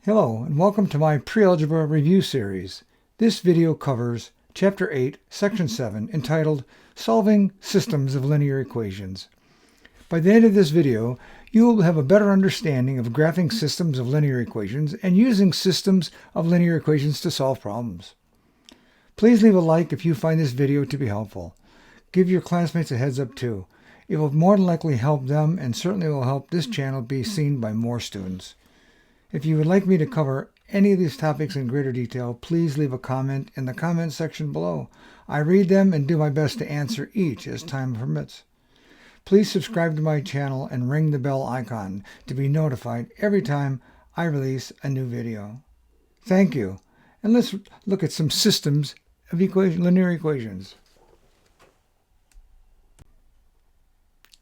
Hello, and welcome to my Pre-Algebra review series. This video covers Chapter 8, Section 7, entitled Solving Systems of Linear Equations. By the end of this video, you will have a better understanding of graphing systems of linear equations and using systems of linear equations to solve problems. Please leave a like if you find this video to be helpful. Give your classmates a heads up too. It will more than likely help them and certainly will help this channel be seen by more students. If you would like me to cover any of these topics in greater detail, please leave a comment in the comment section below. I read them and do my best to answer each as time permits. Please subscribe to my channel and ring the bell icon to be notified every time I release a new video. Thank you. And let's look at some systems of linear equations.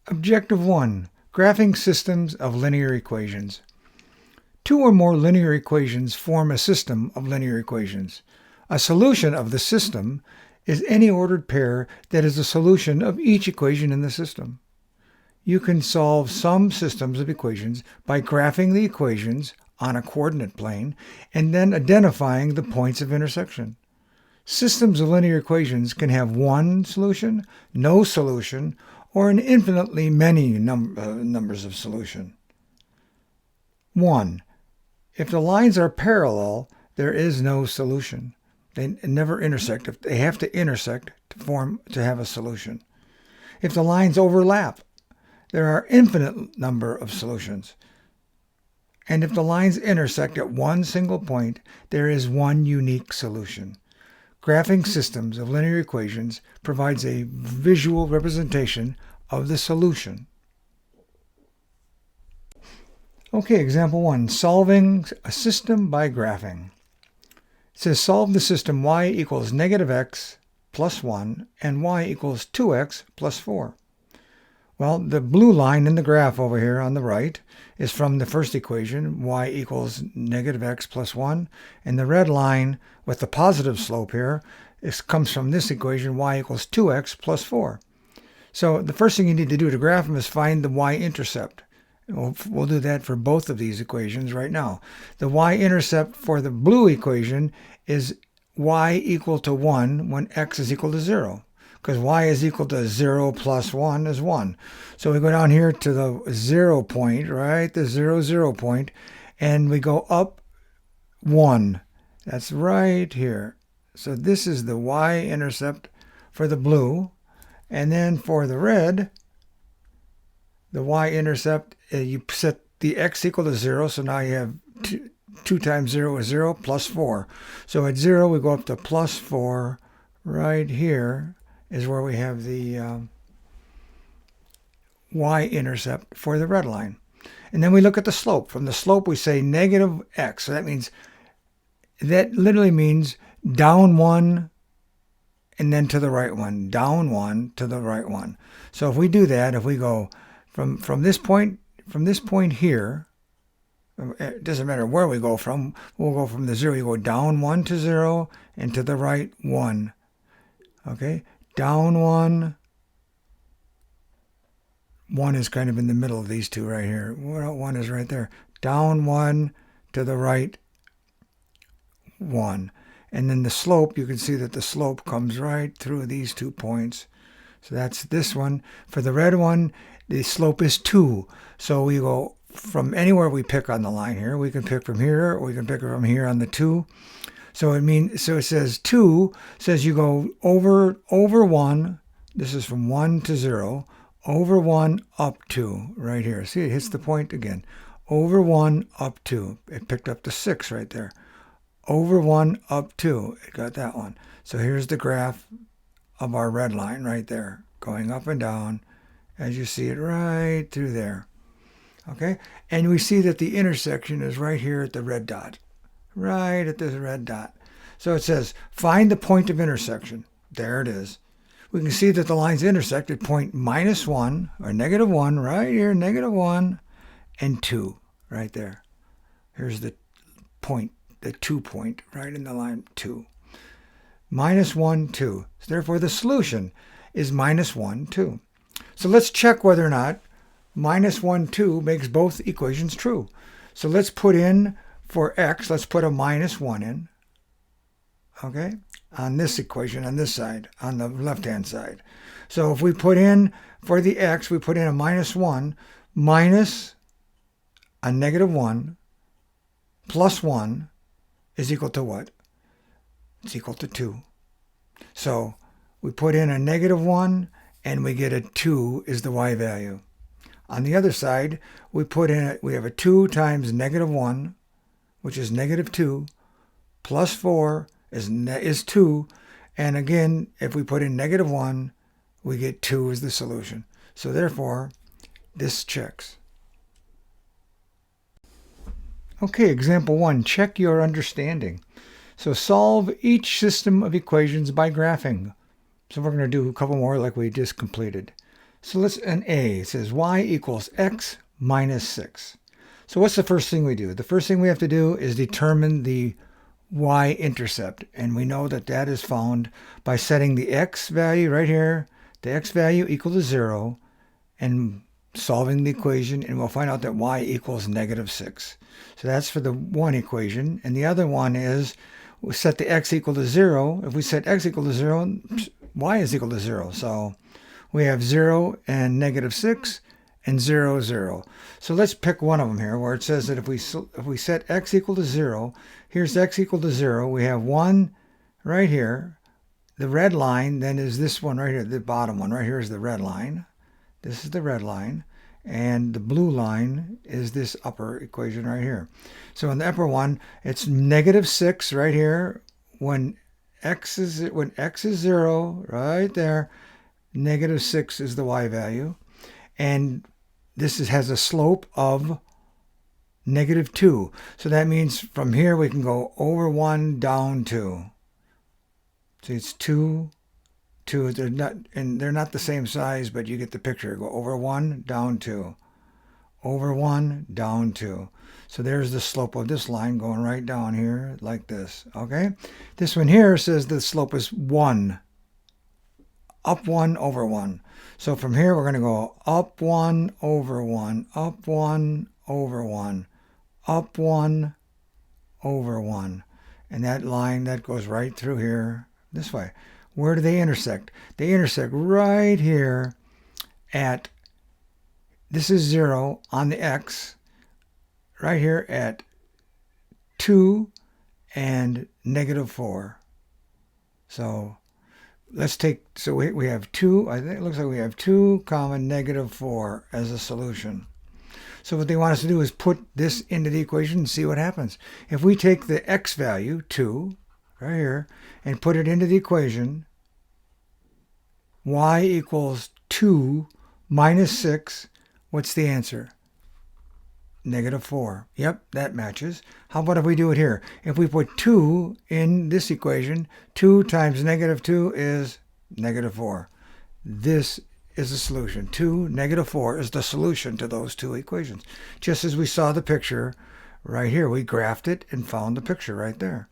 Objective 1. Graphing systems of linear equations. Two or more linear equations form a system of linear equations. A solution of the system is any ordered pair that is a solution of each equation in the system. You can solve some systems of equations by graphing the equations on a coordinate plane and then identifying the points of intersection. Systems of linear equations can have one solution, no solution, or an infinitely many numbers of solution. 1. If the lines are parallel, there is no solution. They never intersect. They have to intersect to have a solution. If the lines overlap, there are infinite number of solutions. And if the lines intersect at one single point, there is one unique solution. Graphing systems of linear equations provides a visual representation of the solution. Okay, example 1, solving a system by graphing. It says solve the system y equals negative x plus 1 and y equals 2x plus 4. Well, the blue line in the graph over here on the right is from the first equation, y equals negative x plus 1, and the red line with the positive slope here comes from this equation, y equals 2x plus 4. So the first thing you need to do to graph them is find the y-intercept. We'll do that for both of these equations right now. The y-intercept for the blue equation is y equal to 1 when x is equal to 0. Because y is equal to 0 plus 1 is 1. So we go down here to the 0 point, right? The 0 point, and we go up 1. That's right here. So this is the y-intercept for the blue. And then for the red, the y-intercept, you set the x equal to 0, so now you have 2 times 0 is 0, plus 4. So at 0, we go up to plus 4. Right here is where we have the y-intercept for the red line. And then we look at the slope. From the slope, we say negative x. So that literally means down 1 and then to the right 1. Down 1 to the right 1. So if we do that, if we go from this point here, it doesn't matter where we go from. We'll go from the 0. You go down 1 to 0 and to the right 1. Okay, down 1. 1 is kind of in the middle of these two right here. 1 is right there. Down 1 to the right 1. And then the slope, you can see that the slope comes right through these 2 points. So that's this one. For the red one, the slope is 2. So we go from anywhere we pick on the line here. We can pick from here, or we can pick from here on the 2. So it says 2, says you go over 1. This is from 1 to 0. Over 1, up 2, right here. See, it hits the point again. Over 1, up 2. It picked up the 6 right there. Over 1, up 2. It got that one. So here's the graph of our red line right there, going up and down, as you see it right through there. Okay? And we see that the intersection is right here at the red dot. Right at this red dot. So it says, find the point of intersection. There it is. We can see that the lines intersect at point -1, or negative 1, right here, negative 1, and 2, right there. Here's the point, the 2 point, right in the line 2. -1, 2. So therefore, the solution is -1, 2. So let's check whether or not -1, 2 makes both equations true. So let's put in for x, let's put a minus 1 in, okay, on this equation, on this side, on the left-hand side. So if we put in, for the x, we put in a minus 1 minus a negative 1 plus 1 is equal to what? It's equal to 2. So we put in a negative 1 and we get a 2 is the y value. On the other side, we have a 2 times negative 1, which is negative 2, plus 4 is 2. And again, if we put in negative 1, we get 2 as the solution. So therefore, this checks. Okay, example 1, check your understanding. So solve each system of equations by graphing. So we're going to do a couple more like we just completed. So let's, an A, it says y equals x minus 6. So what's the first thing we do? The first thing we have to do is determine the y-intercept. And we know that that is found by setting the x value right here, the x value equal to 0, and solving the equation, and we'll find out that y equals negative 6. So that's for the one equation. And the other one is we set the x equal to 0. If we set x equal to 0, y is equal to 0. So we have 0 and negative 6 and 0, 0. So let's pick one of them here where it says that if we set x equal to 0, here's x equal to 0. We have 1 right here. The red line then is this one right here. The bottom one right here is the red line. This is the red line. And the blue line is this upper equation right here. So in the upper one, it's negative 6 right here. When x is 0, right there, negative 6 is the y value. And this has a slope of negative 2. So that means from here we can go over 1 down 2. See, it's 2, 2. They're not the same size, but you get the picture. Go over 1, down 2. Over 1, down 2. So there's the slope of this line going right down here like this. Okay? This one here says the slope is 1. Up 1 over 1. So from here we're going to go up 1 over 1, up 1 over 1, up 1 over 1. And that line that goes right through here this way. Where do they intersect? They intersect right here at, this is 0 on the x, right here at 2 and negative 4. So let's take, so we have 2, I think it looks like we have 2 comma negative 4 as a solution. So what they want us to do is put this into the equation and see what happens. If we take the x value, 2, right here, and put it into the equation, y equals 2 minus 6, what's the answer? Negative 4. Yep, that matches. How about if we do it here? If we put 2 in this equation, 2 times negative 2 is negative 4. This is the solution. 2, negative 4 is the solution to those two equations. Just as we saw the picture right here. We graphed it and found the picture right there.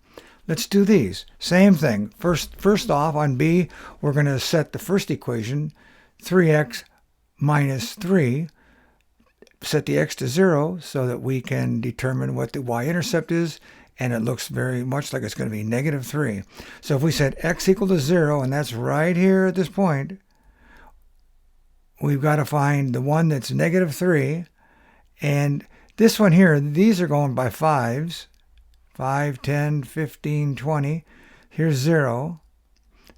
Let's do these. Same thing. First off, on B, we're going to set the first equation, 3x minus 3. Set the x to 0 so that we can determine what the y-intercept is, and it looks very much like it's going to be negative 3. So if we set x equal to 0, and that's right here at this point, we've got to find the one that's negative 3. And this one here, these are going by 5s. 5, 10, 15, 20. Here's 0.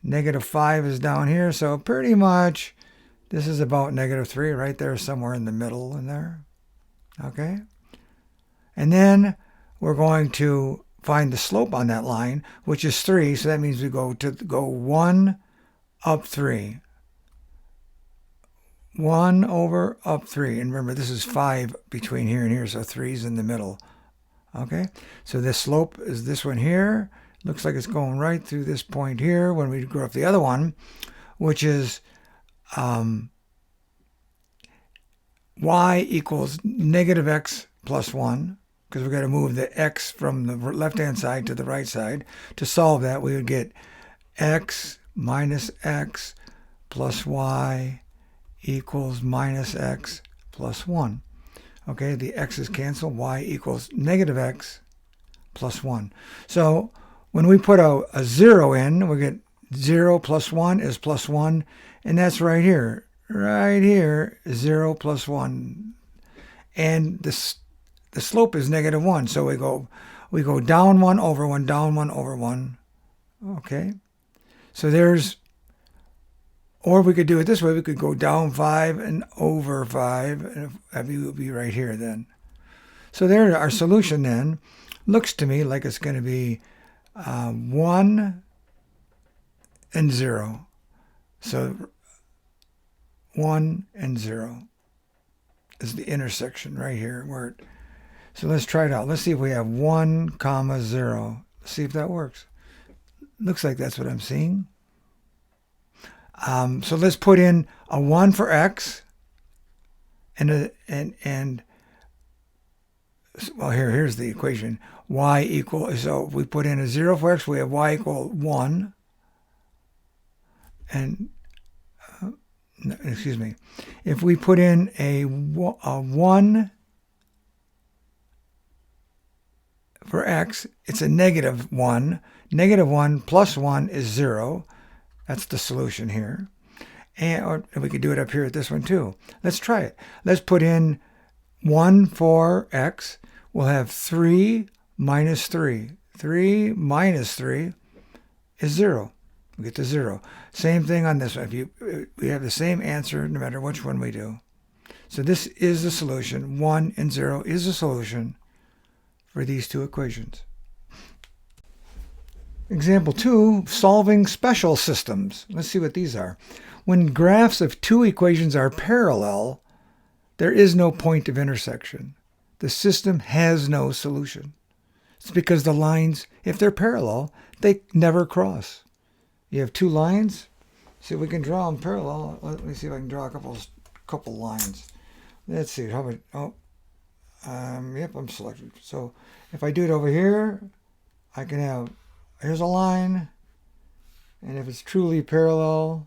Negative 5 is down here, so pretty much this is about negative 3 right there, somewhere in the middle in there. Okay? And then we're going to find the slope on that line, which is 3. So that means we go 1 up 3. 1 over up 3. And remember, this is 5 between here and here, so 3 is in the middle. Okay? So this slope is this one here. Looks like it's going right through this point here when we go up the other one, which is y equals negative x plus 1, because we've got to move the x from the left-hand side to the right side. To solve that, we would get x minus x plus y equals minus x plus 1. Okay, the x's cancel. Y equals negative x plus 1. So when we put a 0 in, we get 0 plus 1 is plus 1. And that's right here. Right here, 0 plus 1. And the slope is negative 1. So we go down 1 over 1, down 1 over 1. Okay. So there's, or we could do it this way. We could go down 5 and over 5. And that would be right here then. So there, our solution then looks to me like it's going to be 1 and 0. So 1 and 0 is the intersection right here. So let's try it out. Let's see if we have 1 comma 0. Let's see if that works. Looks like that's what I'm seeing. So let's put in a 1 for x and well, here's the equation. Y equal, so if we put in a 0 for x, we have y equal 1. And, excuse me, if we put in a 1 for x, it's a negative 1. Negative 1 plus 1 is 0. That's the solution here. Or we could do it up here at this one too. Let's try it. Let's put in 1 for x. We'll have 3 minus 3. 3 minus 3 is 0. We get to 0. Same thing on this one. We have the same answer no matter which one we do. So this is the solution. 1 and 0 is the solution for these two equations. Example 2, solving special systems. Let's see what these are. When graphs of two equations are parallel, there is no point of intersection. The system has no solution. It's because the lines, if they're parallel, they never cross. You have two lines. See if we can draw them parallel. Let me see if I can draw a couple lines. Let's see. How about, yep, I'm selected. So if I do it over here, I can have, here's a line. And if it's truly parallel,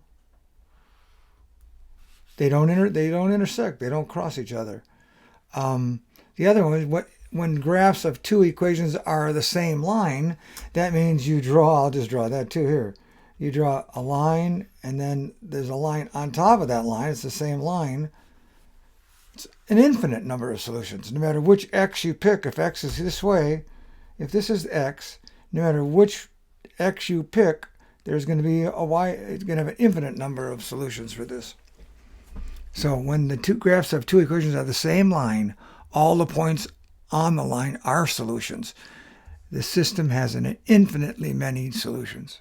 they don't intersect. They don't cross each other. The other one is when graphs of two equations are the same line, that means you draw, I'll just draw that too here. You draw a line, and then there's a line on top of that line. It's the same line. It's an infinite number of solutions. No matter which x you pick, if x is this way, if this is x, no matter which x you pick, there's going to be a y, it's going to have an infinite number of solutions for this. So when the two graphs of two equations are the same line, all the points on the line are solutions. The system has an infinitely many solutions.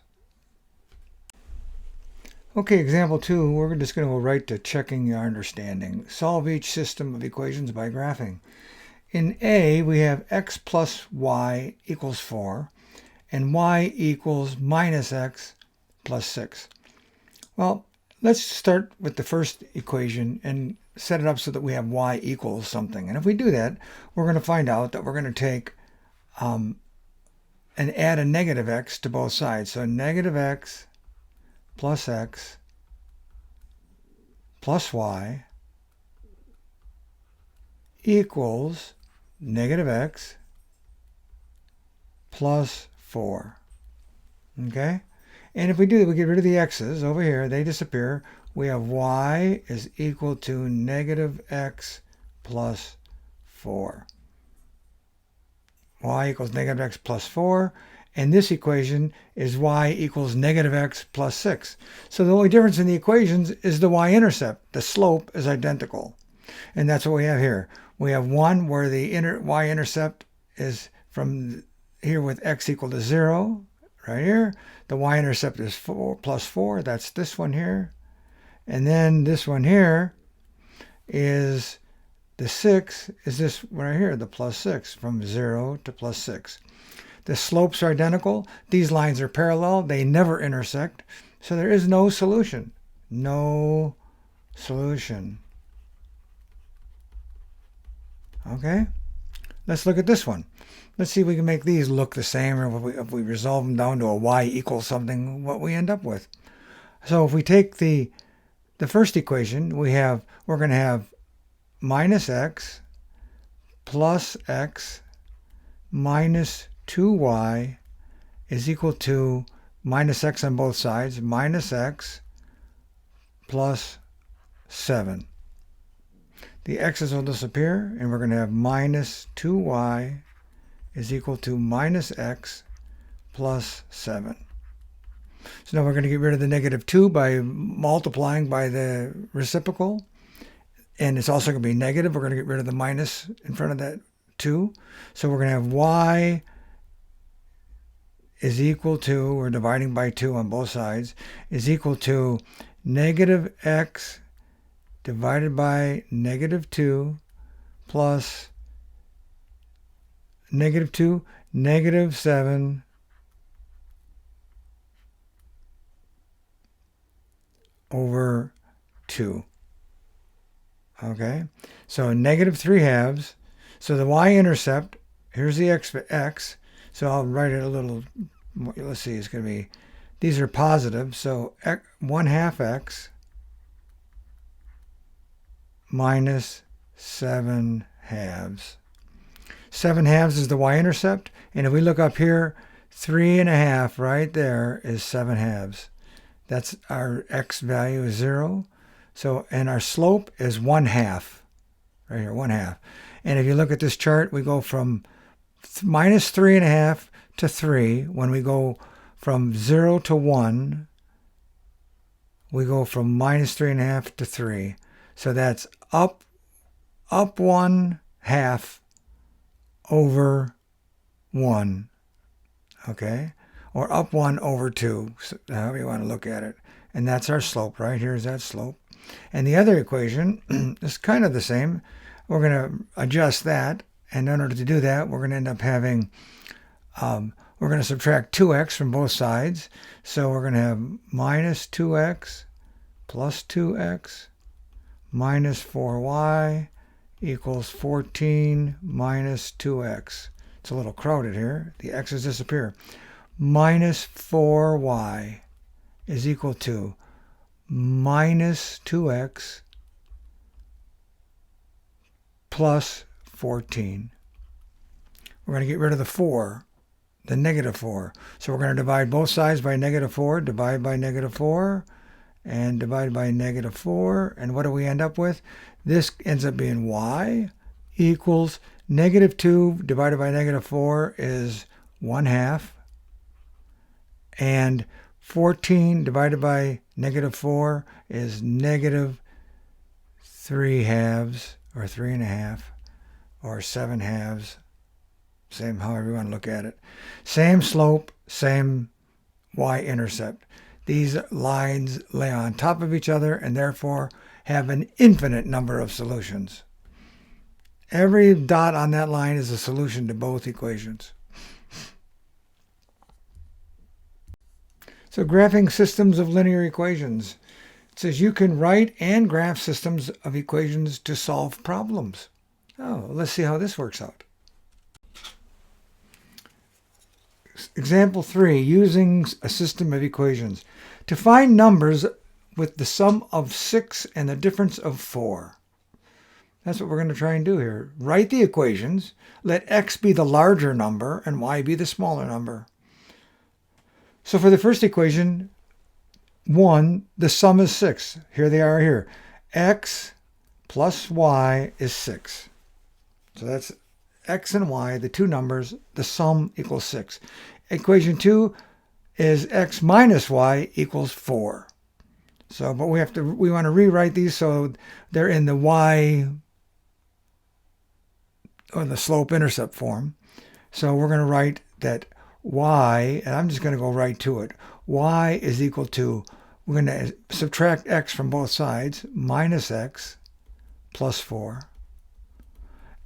Okay, example 2, we're just going to go right to checking your understanding. Solve each system of equations by graphing. In A, we have x plus y equals 4, and y equals minus x plus 6. Well, let's start with the first equation and set it up so that we have y equals something. And if we do that, we're going to find out that we're going to take and add a negative x to both sides. So negative x plus x plus y equals negative x plus 4. Okay? And if we do that, we get rid of the x's over here. They disappear. We have y is equal to negative x plus 4. Y equals negative x plus 4. And this equation is y equals negative x plus 6. So the only difference in the equations is the y-intercept. The slope is identical. And that's what we have here. We have one where the y-intercept is from here with x equal to 0, right here. The y-intercept is 4 plus 4. That's this one here. And then this one here is the 6, is this one right here, the plus 6, from 0 to plus 6. The slopes are identical. These lines are parallel. They never intersect. So there is no solution. No solution. Okay? Let's look at this one. Let's see if we can make these look the same, or if we resolve them down to a y equals something, what we end up with. So if we take the first equation, we're going to have minus x plus x minus 2y is equal to minus x on both sides, minus x plus 7. The x's will disappear, and we're going to have minus 2y is equal to minus x plus 7. So now we're going to get rid of the negative 2 by multiplying by the reciprocal. And it's also going to be negative. We're going to get rid of the minus in front of that 2. So we're going to have y is equal to, we're dividing by 2 on both sides, is equal to negative x divided by negative 2 plus negative 2, negative 7 over 2. Okay, so negative 3/2. So the y-intercept, here's the x. So I'll write it a little, let's see, it's going to be, these are positive. So 1/2 x minus 7/2. 7/2 is the y-intercept. And if we look up here, 3.5 right there is 7/2. That's our x value is 0. So, and our slope is 1/2. Right here, 1/2. And if you look at this chart, we go from minus 3.5 to 3. When we go from 0 to 1, we go from minus 3.5 to 3. So that's up 1/2 over 1. Okay? Or up 1 over 2, so however you want to look at it. And that's our slope, right? Here's that slope. And the other equation is kind of the same. We're going to adjust that. And in order to do that, we're going to end up having, we're going to subtract 2x from both sides. So we're going to have minus 2x plus 2x minus 4y equals 14 minus 2x. It's a little crowded here. The x's disappear. Minus 4y is equal to minus 2x plus 14. We're going to get rid of the 4, the negative 4. So we're going to divide both sides by negative 4, divide by negative 4, and divide by negative 4. And what do we end up with? This ends up being y equals negative 2 divided by negative 4 is 1/2. And 14 divided by negative 4 is negative 3/2 or 3.5 or 7/2. Same however you want to look at it. Same slope, same y-intercept. These lines lay on top of each other and therefore have an infinite number of solutions. Every dot on that line is a solution to both equations. So graphing systems of linear equations. It says you can write and graph systems of equations to solve problems. Oh, let's see how this works out. Example 3, using a system of equations. To find numbers with the sum of 6 and the difference of 4. That's what we're going to try and do here. Write the equations. Let x be the larger number and y be the smaller number. So for the first equation, 1, the sum is 6. Here they are here. X plus y is 6. So that's x and y, the two numbers, the sum equals 6. Equation 2 is x minus y equals 4. So, but we want to rewrite these so they're in the y or the slope-intercept form. So we're going to write that y, and I'm just going to go right to it. Y is equal to, we're going to subtract x from both sides, minus x plus 4.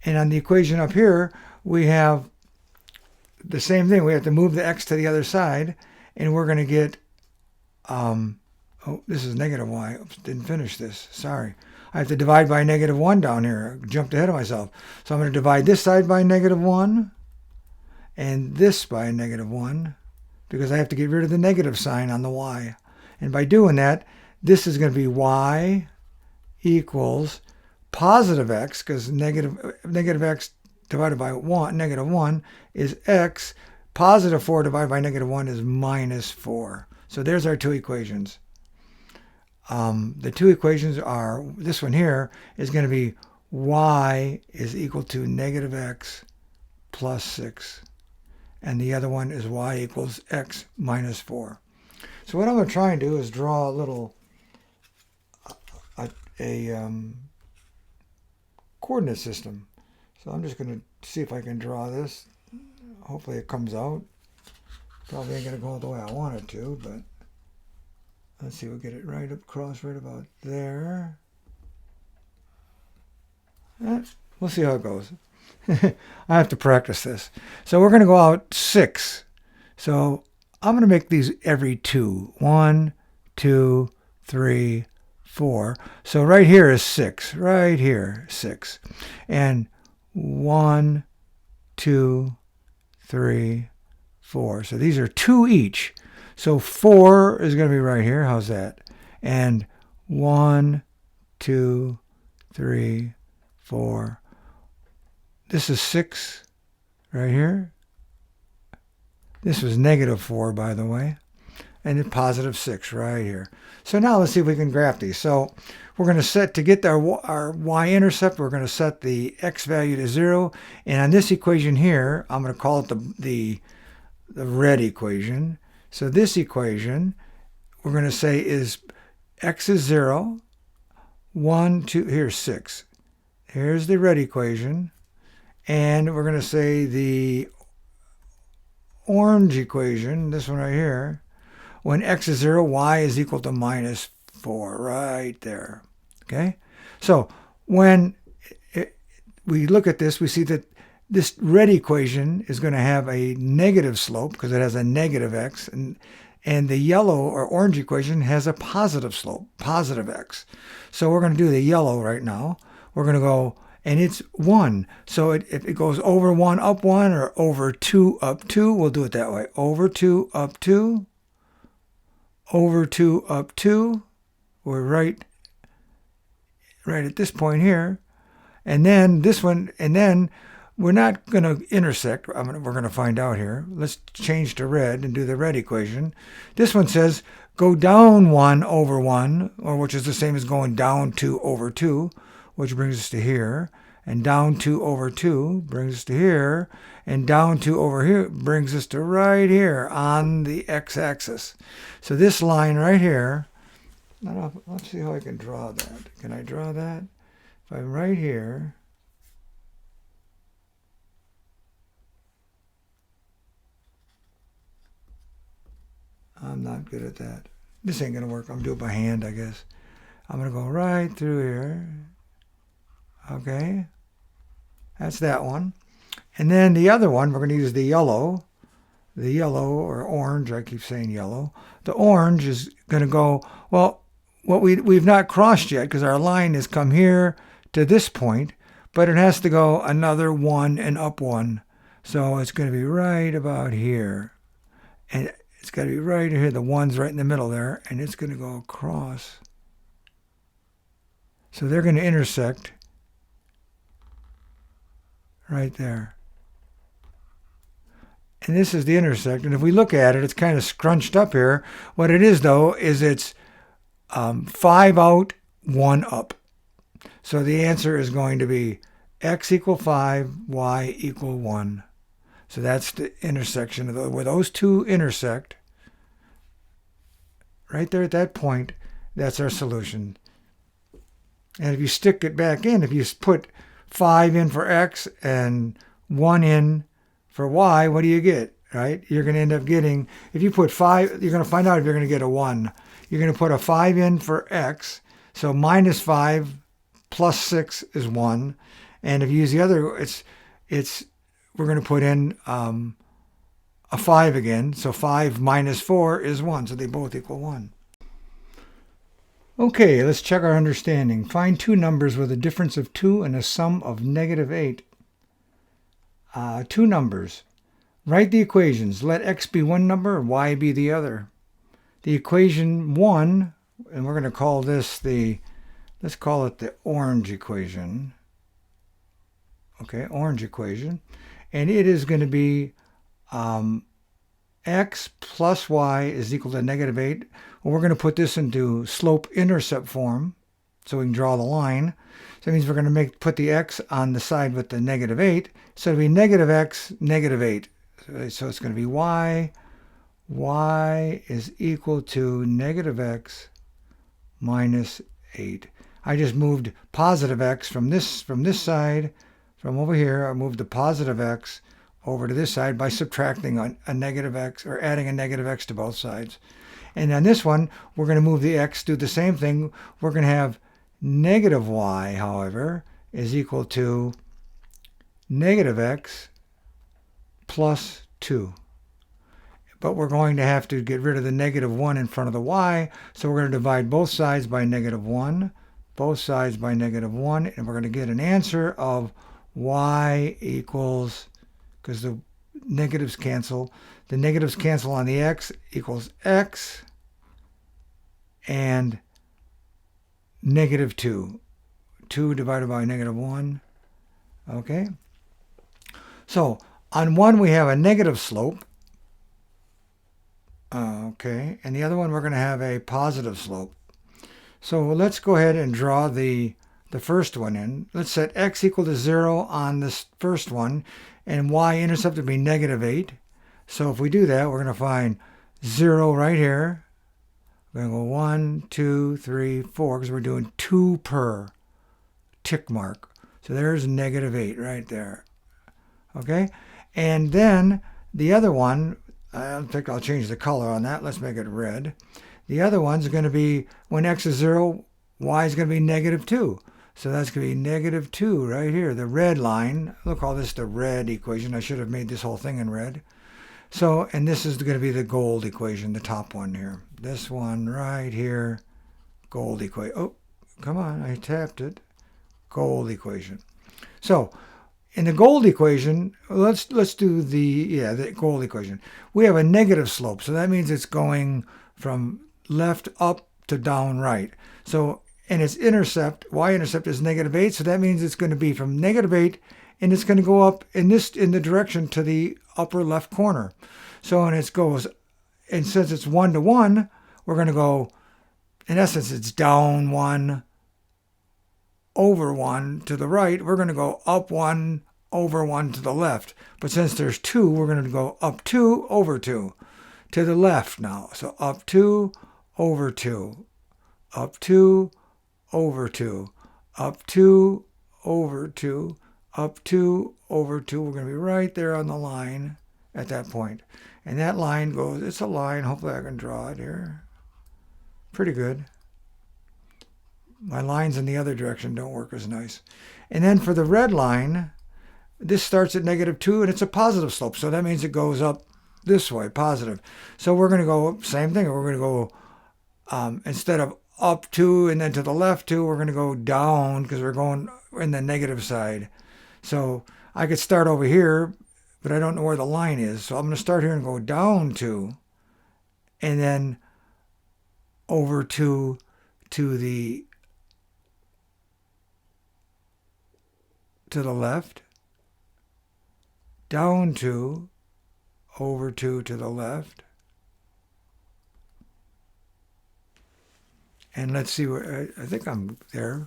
And on the equation up here, we have the same thing. We have to move the x to the other side, and we're going to get, oh, this is negative y. Oops, didn't finish this. Sorry. I have to divide by negative 1 down here. I jumped ahead of myself. So I'm going to divide this side by negative 1 and this by negative 1 because I have to get rid of the negative sign on the y. And by doing that, this is going to be y equals positive x, because negative x divided by 1, negative 1, is x. Positive 4 divided by negative 1 is minus 4. So there's our two equations. The two equations are, this one here is going to be y is equal to negative x plus 6. And the other one is y equals x minus 4. So what I'm going to try and do is draw a little coordinate system. So I'm just going to see if I can draw this. Hopefully it comes out. Probably ain't going to go the way I want it to, but let's see, we'll get it right across right about there. We'll see how it goes. I have to practice this. So we're going to go out 6. So I'm going to make these every 2. 1, 2, 3, 4. So right here is 6. Right here, 6. And 1, 2, 3, 4. So these are 2 each. So 4 is going to be right here. How's that? And 1, 2, 3, 4. This is 6 right here. This was negative 4, by the way. And then positive 6 right here. So now let's see if we can graph these. So we're going to set, to get our y-intercept, we're going to set the x value to 0. And on this equation here, I'm going to call it the red equation. So this equation, we're going to say is x is 0, 1, 2, here's 6. Here's the red equation. And we're going to say the orange equation, this one right here, when x is 0, y is equal to minus 4, right there. Okay? So when we look at this, we see that this red equation is going to have a negative slope because it has a negative x, and the yellow or orange equation has a positive slope, positive x. So we're going to do the yellow right now. We're going to go, and it's 1. So if it goes over 1, up 1, or over 2, up 2, we'll do it that way. Over 2, up 2, over 2, up 2. We're right at this point here. And then this one, and then we're not going to intersect. We're going to find out here. Let's change to red and do the red equation. This one says go down 1 over 1, or which is the same as going down 2 over 2, which brings us to here. And down 2 over 2 brings us to here. And down 2 over here brings us to right here on the x-axis. So this line right here, let's see how I can draw that. Can I draw that? If I'm right here, I'm not good at that. This ain't going to work. I'm doing it by hand, I guess. I'm going to go right through here. Okay. That's that one. And then the other one, we're going to use the yellow. The yellow or orange, I keep saying yellow. The orange is going to go, well, what we've not crossed yet because our line has come here to this point, but it has to go another 1 and up 1. So it's going to be right about here. And it's got to be right here. The 1's right in the middle there, and it's going to go across. So they're going to intersect right there. And this is the intersect. And if we look at it, it's kind of scrunched up here. What it is, though, is it's 5 out, 1 up. So the answer is going to be x equal 5, y equal 1. So that's the intersection of where those two intersect. Right there at that point, that's our solution. And if you stick it back in, if you put 5 in for x and 1 in for y, what do you get? Right? You're going to end up getting, if you put 5, you're going to find out if you're going to get a 1. You're going to put a 5 in for x. So minus 5 plus 6 is 1. And if you use the other, we're going to put in a 5 again. So 5 minus 4 is 1. So they both equal 1. Okay, let's check our understanding. Find two numbers with a difference of 2 and a sum of negative 8. Two numbers. Write the equations. Let x be one number and y be the other. The equation 1, and we're going to call this let's call it the orange equation. okay, orange equation. And it is going to be x plus y is equal to negative 8. Well, we're going to put this into slope-intercept form so we can draw the line. So that means we're going to put the x on the side with the negative 8. So it'll be negative x, negative 8. So it's going to be y is equal to negative x minus 8. I just moved positive x from this side, from over here. I moved the positive x over to this side by subtracting a negative x, or adding a negative x to both sides. And on this one, we're going to move the x, do the same thing. We're going to have negative y, however, is equal to negative x plus 2. But we're going to have to get rid of the negative 1 in front of the y, so we're going to divide both sides by negative 1, both sides by negative 1, and we're going to get an answer of y equals, because the negatives cancel on the x, equals x and negative 2. 2 divided by negative 1. Okay? So, on one we have a negative slope. Okay, and the other one we're going to have a positive slope. So let's go ahead and draw the first one in. Let's set x equal to 0 on this first one, and y-intercept would be negative 8. So if we do that, we're going to find 0 right here. We're going to go 1, 2, 3, 4, because we're doing 2 per tick mark. So there's negative 8 right there. Okay, and then the other one, I think I'll change the color on that. Let's make it red. The other one's going to be, when x is 0, y is going to be negative 2. So that's going to be negative 2 right here, the red line. We'll call this the red equation. I should have made this whole thing in red. So, and this is going to be the gold equation, the top one here. This one right here, gold equation. Oh, come on, I tapped it. Gold equation. So, in the gold equation, let's do the gold equation. We have a negative slope, so that means it's going from left up to down right. So, and its intercept, y-intercept is negative 8, so that means it's going to be from negative 8, and it's going to go up in the direction to the upper left corner. So, and it goes, and since it's 1 to 1, we're going to go, in essence, it's down 1, over 1 to the right. We're going to go up 1, over 1 to the left. But since there's 2, we're going to go up 2, over 2 to the left now. So up 2, over 2, up 2, over 2, up 2, over 2, up 2, over 2. We're going to be right there on the line at that point. And that line goes, it's a line. Hopefully I can draw it here. Pretty good. My lines in the other direction don't work as nice. And then for the red line, this starts at negative 2, and it's a positive slope. So that means it goes up this way, positive. So we're going to go, same thing. We're going to go, instead of up 2 and then to the left 2, we're going to go down because we're going in the negative side. So I could start over here, but I don't know where the line is. So I'm going to start here and go down 2, and then over 2 to the left, down 2, over 2 to the left. And let's see where, I think I'm there.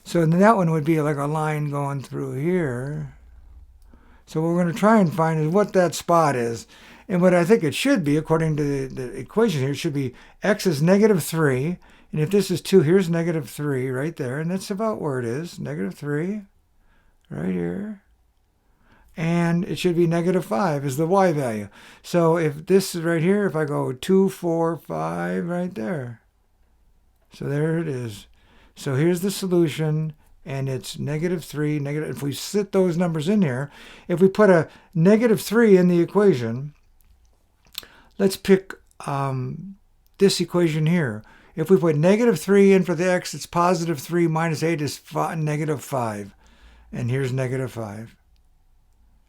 So then that one would be like a line going through here. So what we're going to try and find is what that spot is. And what I think it should be, according to the equation here, it should be x is negative 3. And if this is 2, here's negative 3 right there. And that's about where it is, negative 3 right here. And it should be negative 5 is the y value. So if this is right here, if I go 2, 4, 5 right there. So there it is. So here's the solution, and it's negative 3, negative. If we sit those numbers in here, if we put a negative 3 in the equation, let's pick this equation here. If we put negative 3 in for the x, it's positive 3 minus 8 is negative 5. And here's negative 5.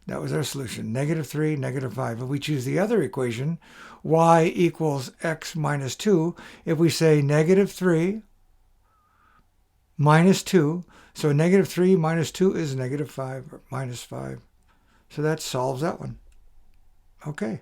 That was our solution, negative 3, negative 5. If we choose the other equation, y equals x minus 2, if we say negative 3 minus 2, So negative 3 minus 2 is negative 5 or minus 5. So that solves that one. Okay.